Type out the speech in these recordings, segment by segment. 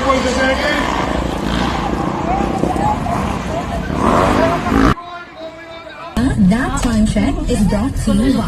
for the second. That time check is brought to you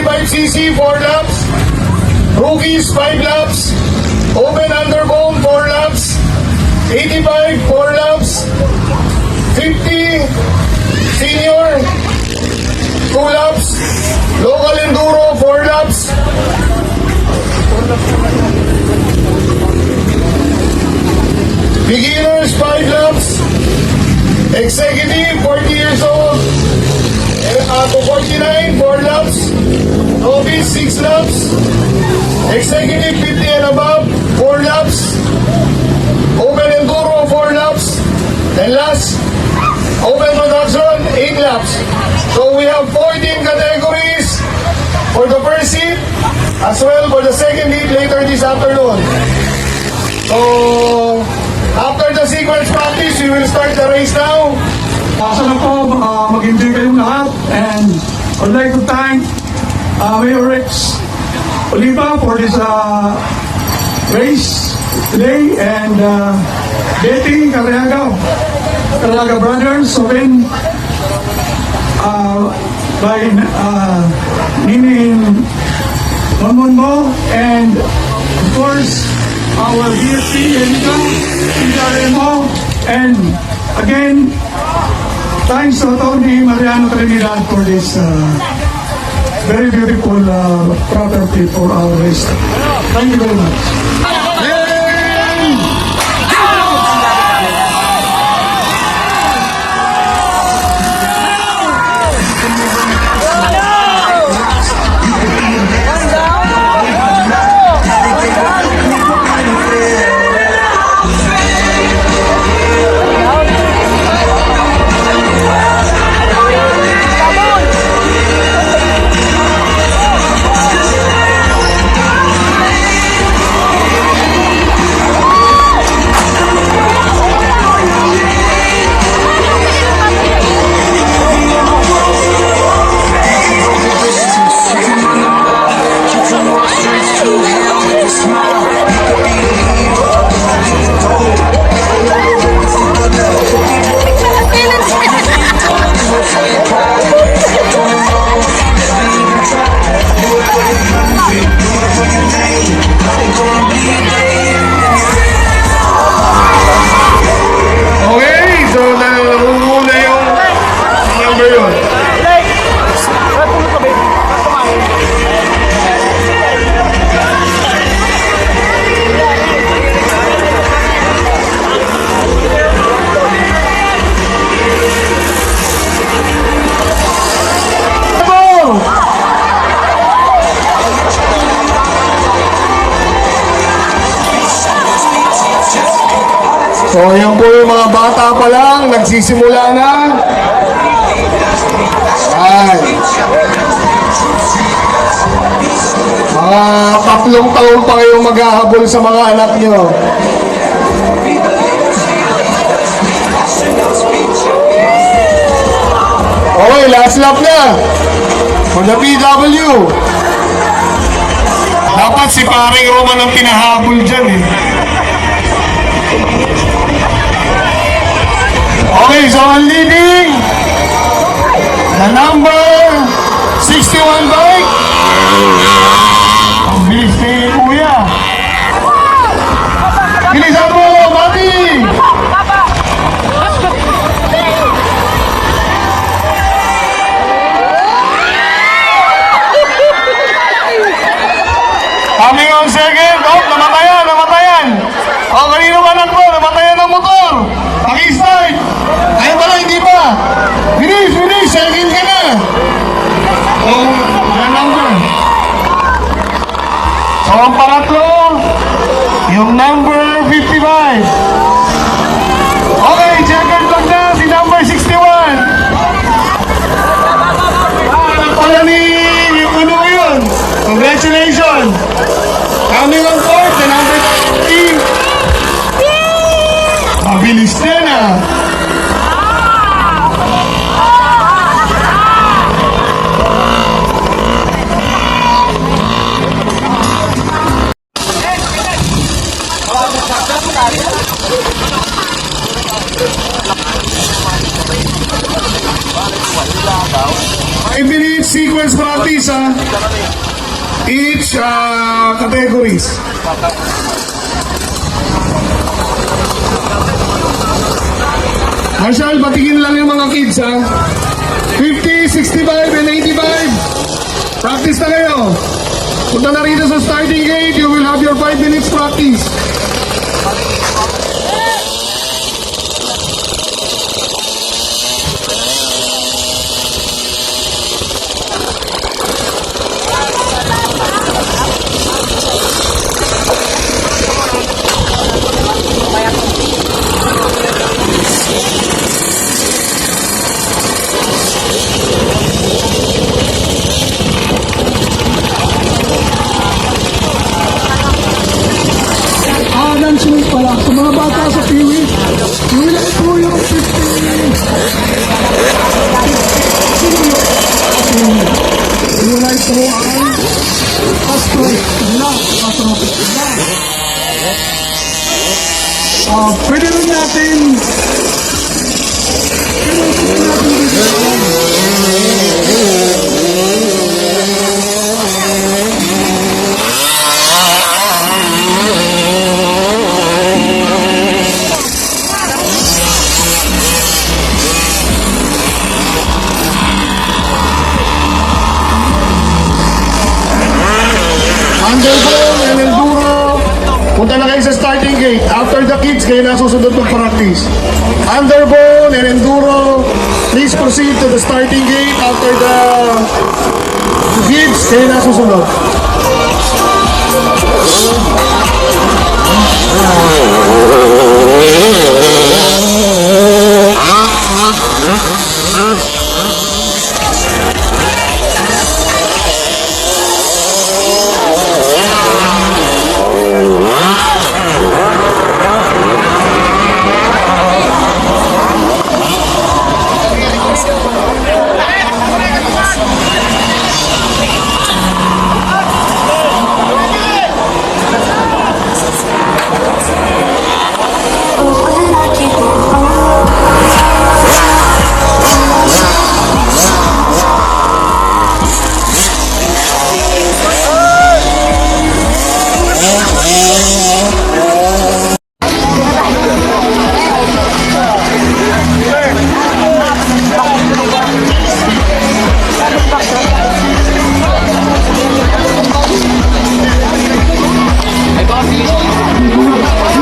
by cc 4 laps, rookies 5 laps, open underbone 4 laps, 85 4 laps, 50 senior 2 laps, local enduro 4 laps, beginners 5 laps, executive 40 years old to 49 4 laps, novice 6 laps, executive 50 and above 4 laps, open enduro 4 laps, and last open production 8 laps. So we have 14 categories for the first heat as well for the second heat later this afternoon. So after the sequence practice, we will start the race now. Sana po mag-enjoy kayong lahat, and I'd like to thank Mayor Rex Oliva for this race today, and Betty Carriaga brothers, Soben, by Nini Monmonmo, and of course our DSP Iriga, and again thanks to Tony Mariano Trinidad for this very beautiful property for our race. Thank you very much. So yan po yung mga bata pa lang, nagsisimula na. Ay. Mga 3 taon pa kayong maghahabol sa mga anak nyo. Okay, last lap na. For the PW. Dapat si paring Roman ang pinahabol dyan eh. Okay, so ang leading, the number 61 bike. Ang bilis ni Kuya. Bilisan mo, Mati! Coming on second. Oh, namatayan. Oh, kanino ba lang po? Namatayan ng motor. Paki-start. Ayun pala, hindi pa. Bilis. Second ka na. Oh, yan number. So, ang pangatlo, yung number 55. Okay, checkered lang na si number 61. Pala ni ano yun? Congratulations. Coming on fourth, the number 3. Mabilis na na. Minute sequence practice each categories. Marshall, patingin lang yung mga kids 50, 65, and 85. Practice na kayo. Punta na rito sa starting gate. You will have your 5 minutes practice. Announcement pala sa mga bata sa Piwi. Piwi lang po yung 15 minutes. Iwalay po ang Astro. Pwede rin natin Underbone and enduro. Punta na kayo sa starting gate. After the kids, kayo na susunod mag-practice. Underbone and enduro. Please proceed to the starting gate. After the kids, kayo na susunod.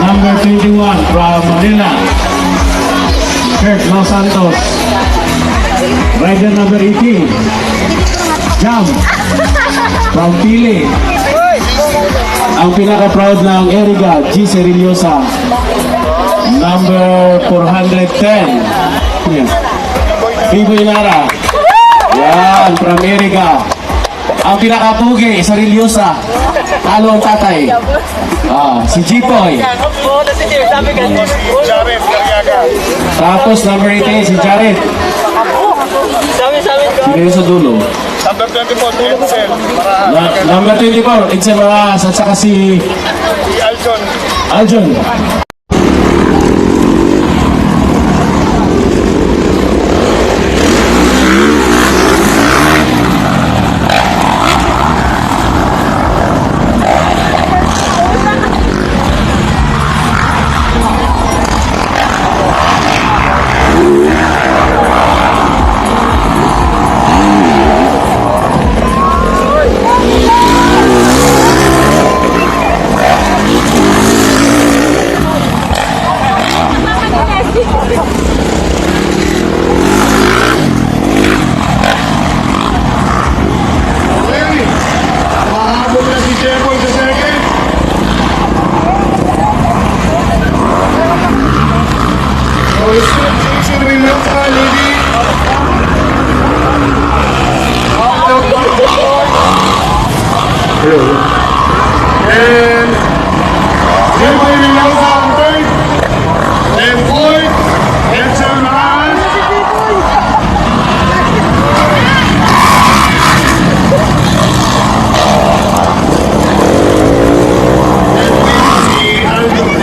Number 21 from Manila, Kurt Los Santos. Rider number 18, Jam from Pili. Ang pinaka-proud ng Iriga, G. Serillosa. number 410. Yan. Bibo Inara. Yan, from Iriga. Ang pinakapugi, sa Rilyosa. Talo ang tatay. Si Jipoy. Tapos number 18, si Jared. Sino sa dulo? Number 24, Edsel. Number 24, Edsel Maras. At saka si Aljon. Aljon. Mahabol na si Jeboy sa second. So, Jason Rilyosa, leading. And Jeboy Rilyosa on third. And fourth, Edsel Maras. Si Aljon.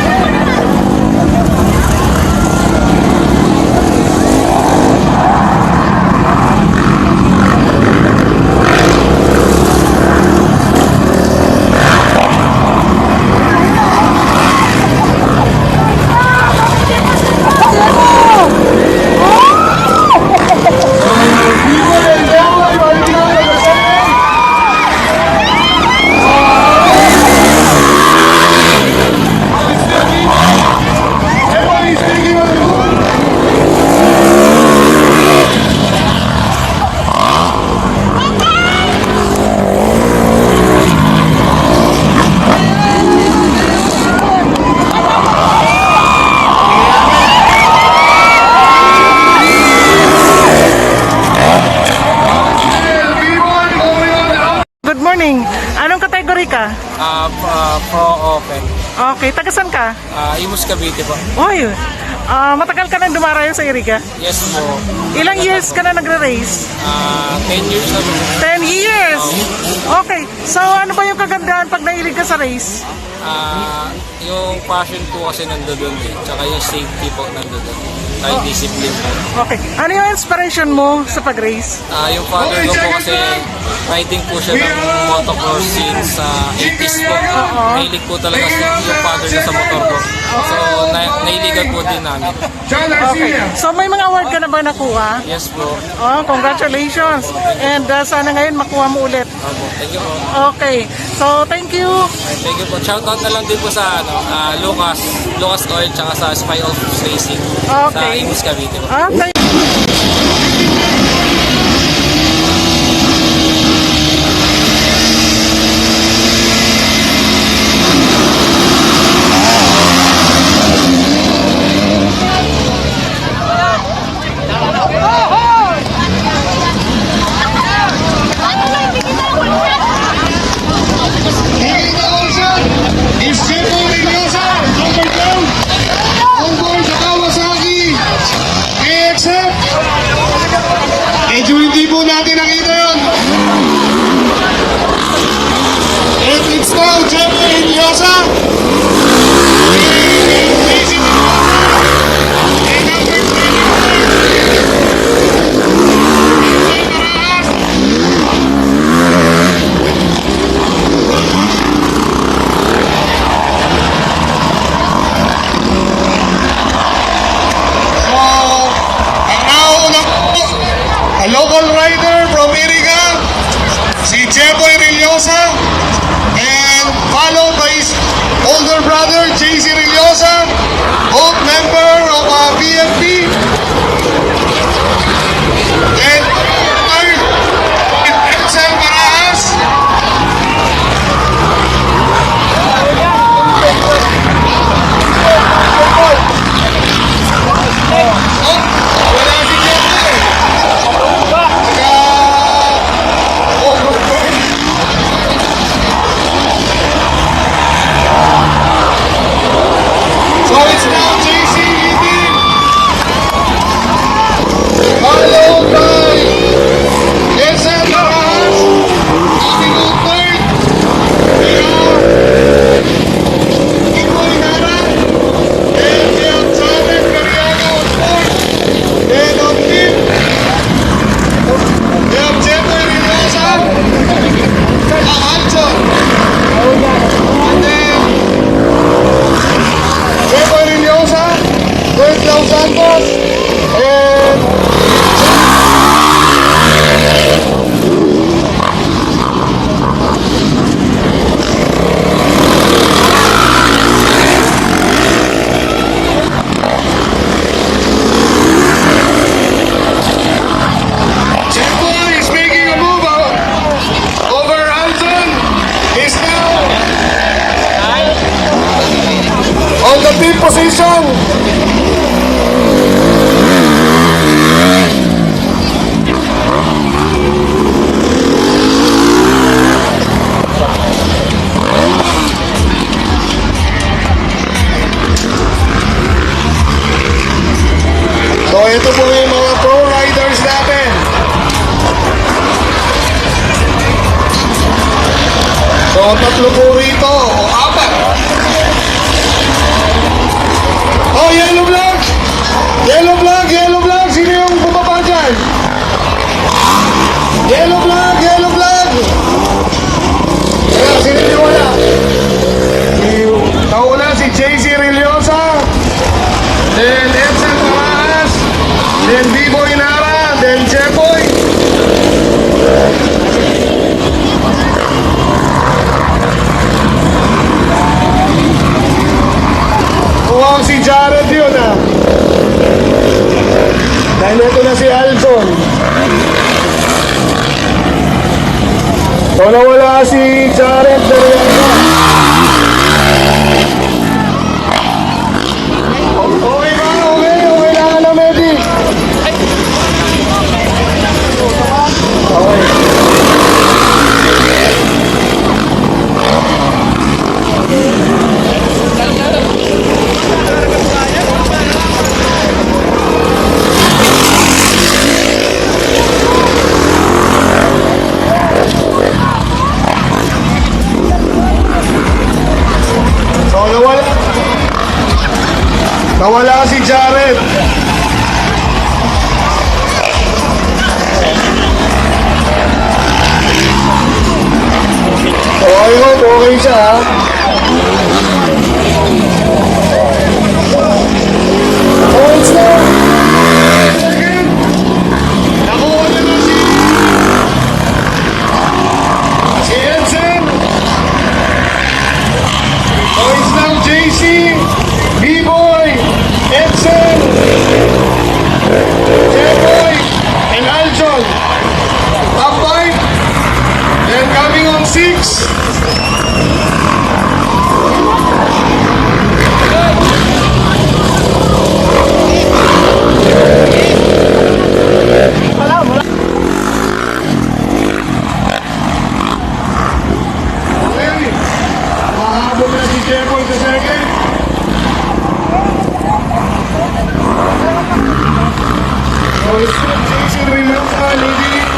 Everybody speaking on the board. Good morning. Anong kategory ka? Pro Open. Okay, tagasan ka? Imus Cavite po. Oy, matagal ka na dumarayo sa Iriga? Yes po. Ilang years ka na nagre-race? 10 years na po. 10 years! Okay, so ano ba yung kagandahan pag nailig ka sa race? Yung passion po kasi nandoon eh. Tsaka yung safety po nandoon. Kahit discipline po. Okay, ano yung inspiration mo sa pag-race? Yung father ko po kasi riding po siya ng motocross since 80s po. Nahilig po talaga yung father ko sa motor ko. So, nailigan po din namin. Okay, so may mga award ka na ba nakuha? Yes po. Oh, congratulations! And sana ngayon makuha mo ulit. Thank you po. Okay, so thank you! Thank you po. Shoutout na lang din po sa Lucas Oil tsaka sa Spy of Racing sa Okay. Imus Cavite po. Okay. Leading the ocean is Jeboy Rilyosa, number 12. On board sa Kawasaki AXF. Medyo hindi po natin nakita yun. And it's now Jeboy Rilyosa. And number 24. A local rider from Iriga, si Jeboy Rilyosa, and followed by his older brother, JC Rilyosa, both member of BFP. And Edsel Maras. position. So ito po yung mga pro riders natin. So tatlo po rito o apat. Oh, yellow flag! Yellow flag! Yellow flag! Sino yung bumaba dyan? Yellow flag! Yellow flag! Kaya, sino yung wala? Nauna si JC Rillosa, then Edson Paraas, then B-Boy Nara, then Chepoy. Mukhang si Jared yun ah. Dahil ito na si Alson. So nawala si Jared Dariaga. Okay ba? Okay. Okay na na, Medi. Okay. So nawala si Jared. Okay ho, okay siya ha. Points na. Nakuha na na si Edson. Points now JC, B-Boy, Edson, J-Boy, and Aljon. Top 5. Then coming on 6. Mahabol na si J-Boy sa second. So it's Jason Rillosa leading.